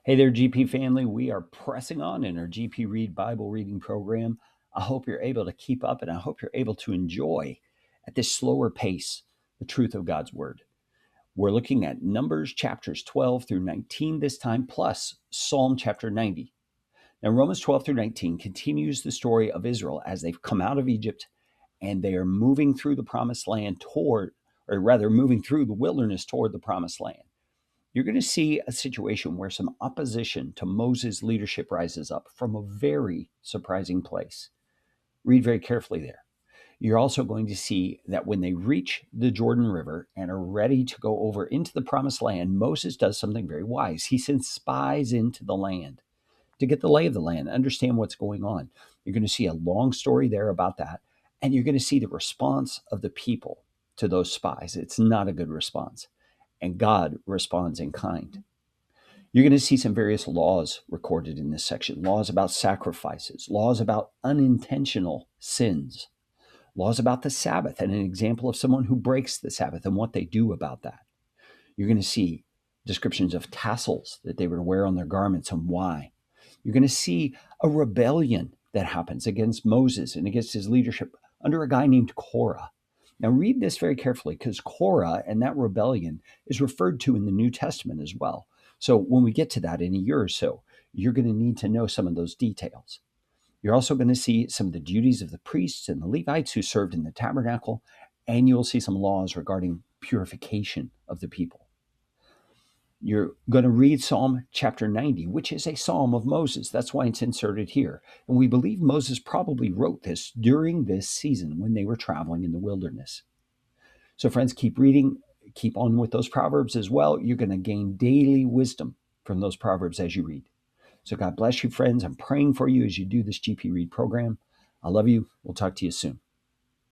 Hey there, GP family. We are pressing on in our GP Read Bible reading program. I hope you're able to keep up and I hope you're able to enjoy at this slower pace the truth of God's Word. We're looking at Numbers chapters 12 through 19 this time, plus Psalm chapter 90. Now, Romans 12 through 19 continues the story of Israel as they've come out of Egypt and they are moving through the promised land moving through the wilderness toward the promised land. You're going to see a situation where some opposition to Moses' leadership rises up from a very surprising place. Read very carefully there. You're also going to see that when they reach the Jordan River and are ready to go over into the promised land, Moses does something very wise. He sends spies into the land to get the lay of the land, understand what's going on. You're going to see a long story there about that, and you're going to see the response of the people to those spies. It's not a good response, and God responds in kind. You're going to see some various laws recorded in this section, laws about sacrifices, laws about unintentional sins, laws about the Sabbath, and an example of someone who breaks the Sabbath and what they do about that. You're going to see descriptions of tassels that they were to wear on their garments and why. You're going to see a rebellion that happens against Moses and against his leadership under a guy named Korah. Now, read this very carefully because Korah and that rebellion is referred to in the New Testament as well. So when we get to that in a year or so, you're going to need to know some of those details. You're also going to see some of the duties of the priests and the Levites who served in the tabernacle, and you'll see some laws regarding purification of the people. You're going to read Psalm chapter 90, which is a psalm of Moses. That's why it's inserted here. And we believe Moses probably wrote this during this season when they were traveling in the wilderness. So friends, keep reading, keep on with those Proverbs as well. You're going to gain daily wisdom from those Proverbs as you read. So God bless you, friends. I'm praying for you as you do this GP Read program. I love you. We'll talk to you soon.